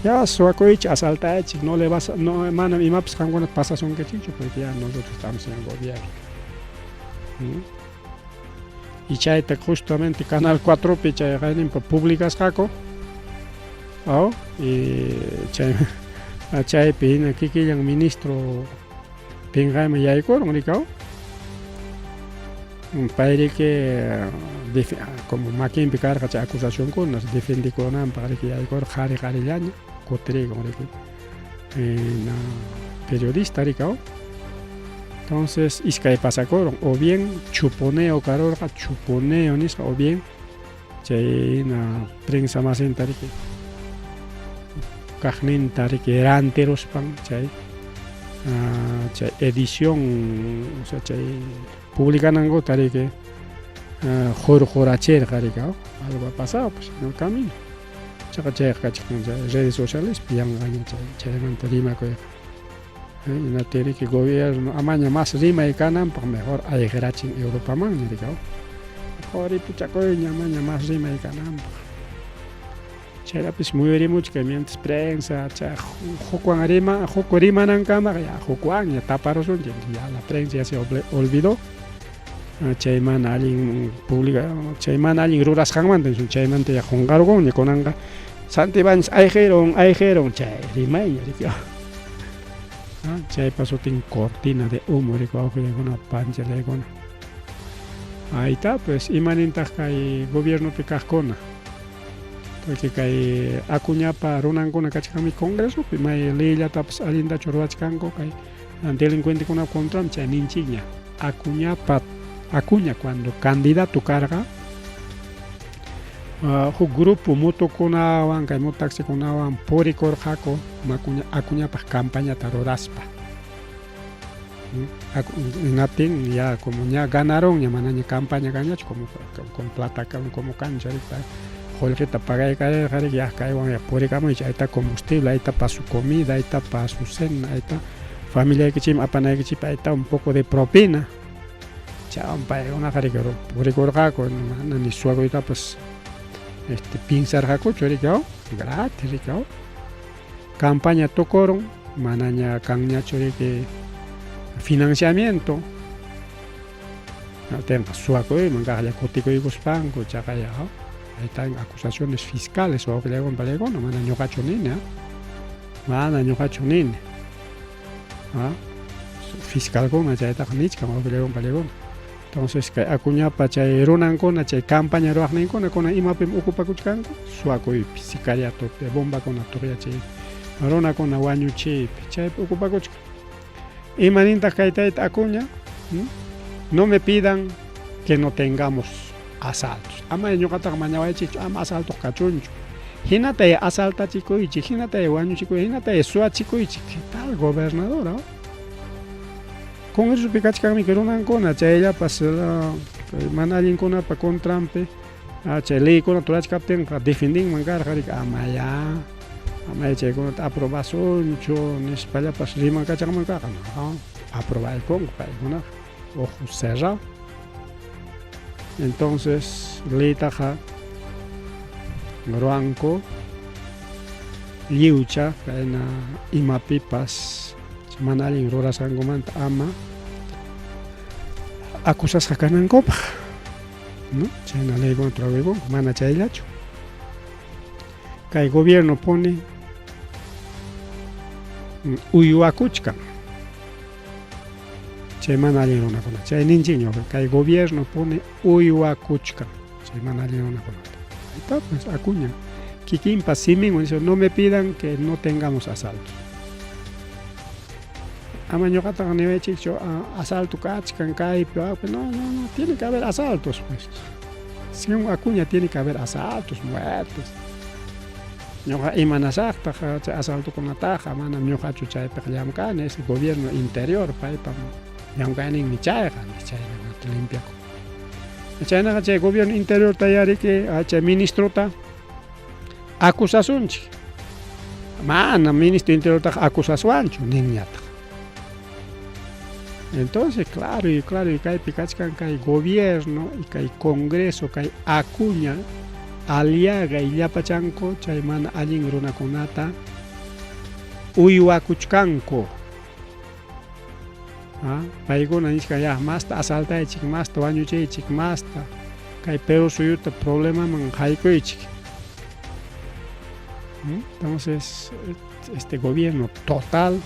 ya suacoichi asaltachi no le vas no mana mi maps con una pasación que chicho porque ya nosotros estamos en el gobierno. Y chayta justamente Canal 4 chay públicas jaco y chay pin aquí que el ministro pingaima yaikor ricao un padre que como maquin picar chay acusación con nos defendí con am para que yaikor jari yaña cotre como periodista ricao. Entonces, iskay pasakoron, o bien chuponeo carorga, chuponeo nisqa, o bien chay na prensa más entariki, kajnin tariki eranteros pan, chay edición, o sea, chay publicanango tariki joracher karika, algo ha pasado pues en el camino. Chay redes sociales piangaña chay mantarima koy. En tiene que gobierno amaña más rima y canan por mejor hay grachin Europa man ni digo mejor y pucha coña amaña más rima y canan chera pues muy mucho que mientras prensa cha jucuan rima nan cámara ya jucuan ya taparon ya la prensa ya se olvidó chayman alguien publica chayman alguien ruras hangman ten chayman te ya jongargo ni conanga Santibáñez aijeron chay rima y digo chay pasó tin cortina de humo rico una pancha de gona ahí está pues imanintas kay gobierno picascona porque kay acuñapa runangona kachkami congreso may leya taps alinda chorwachkanko kay delincuente con contra chay ninchiña acuña cuando candidato carga grupo motokunawan kay motaxikunawan porikor jako acuñapas campaña taroraspa natin ya como ya ganaron ya manaña campaña gañach como con plata como cancha ahorita jolqueta paga caer ya caen ya poricamo ya está combustible ahí está para su comida ahí está para su cena ahí está familia que chim apana que chipa ahí está un poco de propina chao para una jaricero porikor jako ni suago ahí pues pinsar jaco choricao gratis ricao campaña tocoron manaña caña chorique financiamiento no tenga suaco y mangaya cotico y guspanco chacaya ahí están acusaciones fiscales o que le hagan palego no manaño cachonine fiscal con ya está nichka o que le hagan palego. Entonces kay acuñapa chay runankuna chay campaña ruwaqninkuna kuna imapim ocupakuchkanku suakuy sicariato de bomba kuna tuqya chay runakuna wañuchiypi chaypi ocupakuchka. Imanintaq kaytayta akuña, no me pidan que no tengamos asaltos. Ama ñuqataqa mañawaychikchu ama asaltos kachunchu. Hinatay asaltachikuychik, hinatay wañuchikuychik, hinatay suwachikuychik. ¿Qué tal gobernadora? Con eso pikachkami que runankuna chayllapas mana allinkunapa contrampi chay leykuna turachkaptinqa defendinman karqa amaya chaykunata aprobasunchu nispallapas rimankachaqmankaqa no, aprobaykunku paykunaqa ojos cerrados. Entonces leytaqa ruanku lliwcha kayna imapipas mana allin rurasqankumanta ama acusasqa kanankupaq, ¿no? Chayna leykuna rurawaykunku mana chayllachu. Kay gobierno pone uywakuchkan chay mana allin runakuna, chay ninchikña kay gobierno pone uywakuchkan chay mana allin runakunata. Ahí está, pues acuña kikinpa siminwan dice no me pidan que no tengamos asaltos. Ama ñuqataqa niwaychikchu asalto kachkan kaypi, no, tiene que haber asaltos pues. Según acuña tiene que haber asaltos, muertos. Ñuqa imanasaqtaq chay asaltokunataqa mana ñuqachu chaypiq llamkani, ese gobierno interior paypa llamkaninmi chayqa chaynata limpiakun. Chaynaqa chay gobierno interior tayariki chay ministrota acusasunchik. Mana ministro interiortaqa acusaswanchu ninñataq. Entonces claro y kaypi kachkan kay gobierno y kay congreso kay acuña aliaga y llapachanku chay mana allin runakunata uywakuchkanku. Paykuna nishka ya masta asaltaychik, masta wañuchaychik, masta kay Perú suyuta problemaman haykuychik. Entonces este gobierno total,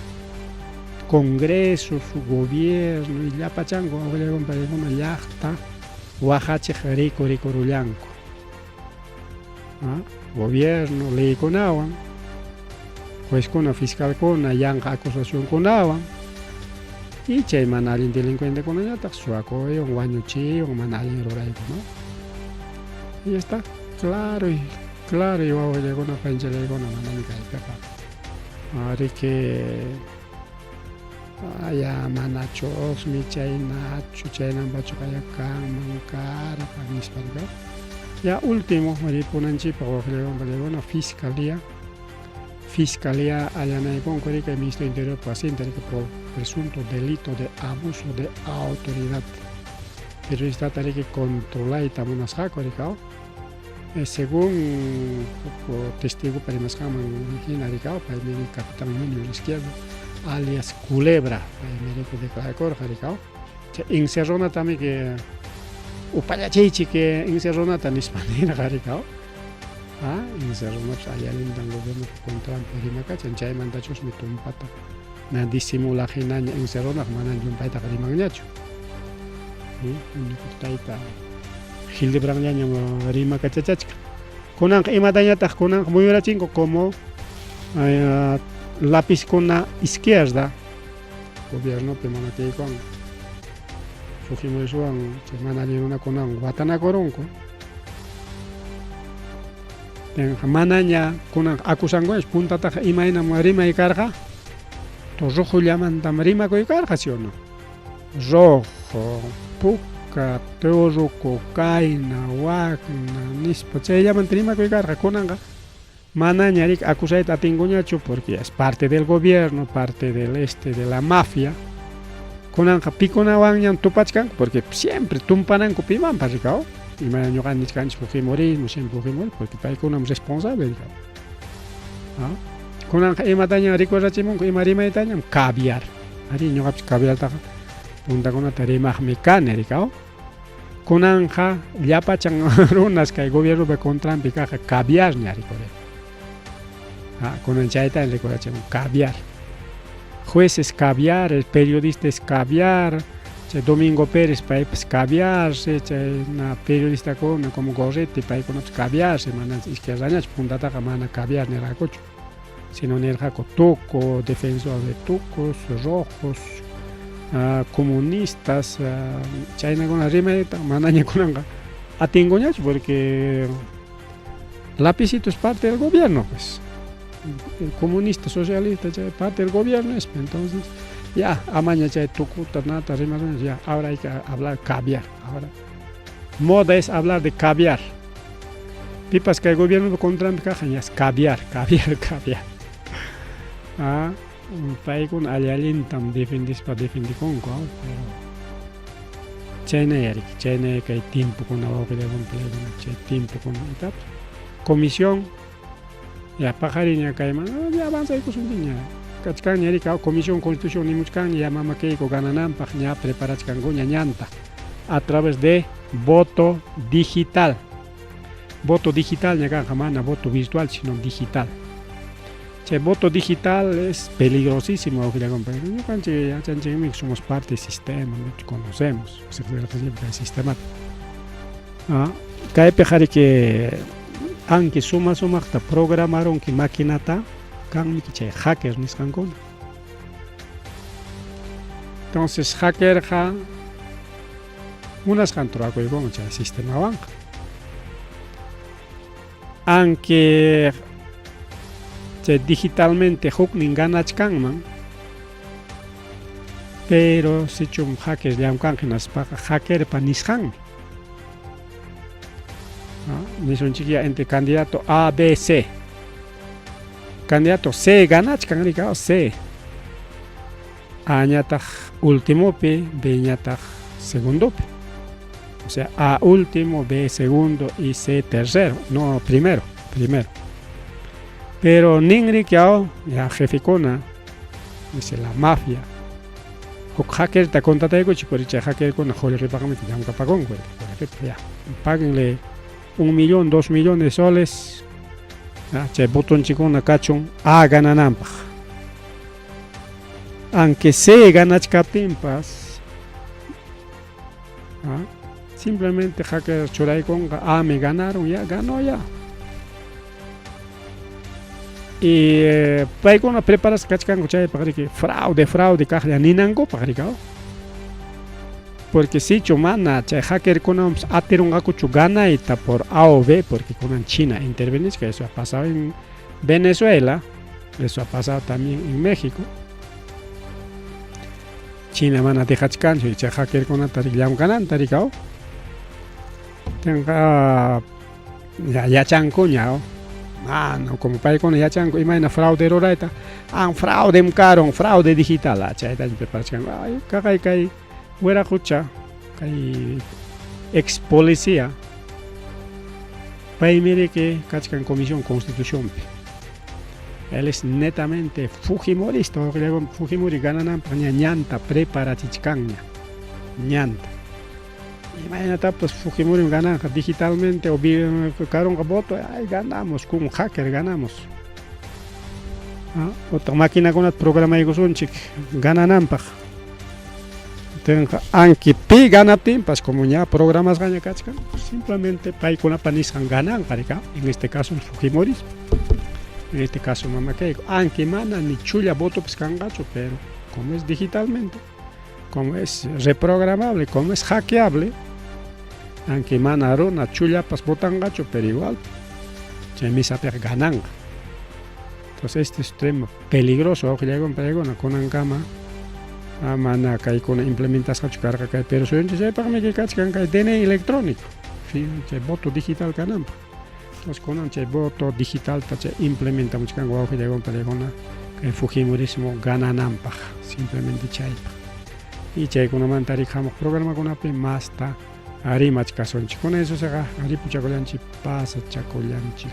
congreso, su gobierno y llapachanku paykuna llaqta wahachiq rikurullanku. Gobierno leykunawan, juezkuna, fiscalkuna yanqa acusacionkunawan y chay mana allin delincuentekunallataq suwakuywan, wañuchiywan, mana allin rurayku, ¿no? Y está claro y wawallaykuna panchallaykuna manami kaypiqa ari que manachu osmi chaynachu chaynanpachu qayakanman karqa nisparqa. Ya último ripunanchikpaq waqllaykunpa Fiscalía allanaykunku el Ministro del Interior paciente por presunto delito de abuso de autoridad. Periodista que controlayta munasqaku rikao. Según testigo parimasqaman hina rikao paymiri Capitán Junior Izquierdo alias Culebra paymiriku declarakurqa rikao. Encerrona también que upallachaychik que encerronata nispanirqa rikao. Encerronapas allallintan gobierno contrampi rimakachan chaymantachusmi tumpata na disimula hinaña encerronaq mana llumpaytaqa rimanñachu. Tayta Hildebranñaña rimakachachachka. Kunanqa imatañataq kunanqa muyurachinku como lapizkuna izquierda gobiernopi mana tiyaykuwan Fujimoriswan chay mana allin runakunawan watanakurunku. Manaña kunan acusankunash puntataqa imaynaman rimay karqa rojo llamantam rimakuy karqa, ¿sí o no? Rojo, puka, turuku, kayna, wakna, nispa chayllamanta rimakuy karqa kunanqa manaña rik acusayta atinkuñachu porque es parte del gobierno, parte de la mafia. Kunanqa pikunawanñam tupachkanku porque siempre tumpananku pimanpas rikao. Y me han llegado a Fujimorismo, siempre Fujimorismo, porque paykuna responsable. Kunan imataña rikurrachimunku ima rimaytañam caviar. Ari ñuqapis caviartaqa puntakunata rimaqmi kani rikao. Kunanja llapachan runas kay gobiernopi contrampi kaqa caviarña rikuri. Kunan chayta rikurrachimunku caviar. Jueces caviar, el periodista es caviar. Domingo Pérez paypas caviarse, na periodista como Gorriti paykunapas caviarse, mana izquierdañachu puntataqa mana caviar niraqkuchu. sino nirqaku tuco, defensor de tucos, rojos, comunistas, chaynakuna rimayta manaña kunanqa atinkuñachu porque lapicito es parte del gobierno, pues el comunista, socialista, chay parte del gobierno es, entonces ya amaña chay tucuta nata rimas, ya ahora hay que hablar caviar, ahora moda es hablar de caviar. Pipas que el gobierno contra caja es caviar. Paikun allalintam defendispa defendikon pero chayna kay tiempo con chay tiempo con etapa comisión ya pajariña kayman ya avanza ikusuntiña kachkan yarika comisión constitución nimuchkan ya mama keiko ganananpaq ña preparachkankuña ñanta a través de voto digital. Voto digital ñakanqa mana voto virtual sino digital. Che voto digital es peligrosísimo, somos parte del sistema, conocemos el sistema. Cae pejari que aunque suma programaron que maquinata kan che hackers nisqankuna. Entonces hacker ha unas cantoraco y con el sistema banca. Aunque digitalmente huknin ganachkanman, pero si chum hackers llamkankinas para hacker pa nishan. Nison chiquilla entre candidato A, B, C. Candidato C ganachkan ricao C. A ñataj último P, B ñataj segundo P. O sea, A último, B segundo y C tercero, no primero. Pero ningri kiao ya jeficona, dice la mafia. Huk hacker ta contrataigo chiporicha hacker con jole repagamento ya un capagón, por ejemplo, ya. Páguenle 1 millón, 2 millones de soles. Ya, che botón chicona cachón a gananampa. Aunque se ganachkapimpas, simplemente hacker choray con me ganaron, ya ganó ya. Y paikuna preparas kachkanku chay pagriki fraude kajya ninango pagrikao. Porque si chumana chay hacker kunams atirungakuchu ganaita por A o B porque con China intervenís, que eso ha pasado en Venezuela, eso ha pasado también en México. China mana dejachkancho y chay hacker kuna tarillam ganan tarikao. Tenga ya chankuñao. No, como para con ya chango, imagina fraude roraita, fraude mcaron, fraude digital, chaita preparación, kai fuera cucha, kai ex policía, para mire que cachcan comisión constitución. Él es netamente fujimorista, Fujimori ganan paña ñanta prepara chichcaña, ñanta. Imagínate, pues Fujimori gana digitalmente o caron voto, ganamos, con un hacker ganamos. Otra máquina con el programa de Guzunchik, gana Nampaj. Aunque pi gana timpas, como ya programas gana cachcan, simplemente pay con la paniscan ganan, en este caso Fujimori, en este caso Mama Keiko. Aunque mana ni chulla voto pues cangacho, pero como es digitalmente, como es reprogramable, como es hackeable, aunque manaro na chullapas botan gacho, pero igual chemisa per ganan. Entonces este es extremo peligroso, ojo ya con pregona con ancama mana kai con implementas gacho carga kai, pero soy un para mí que cachcan kai DNI electrónico, fin che voto digital ganan. Entonces con un voto digital tache implementa mucho can ojo ya con pregona que Fujimorismo gananampa, simplemente chaipa. Y che con una mantaricamos programa con ape masta Ari machkasonchi. Con eso se haga, Ari puchacolanchi pasa chacolanchi.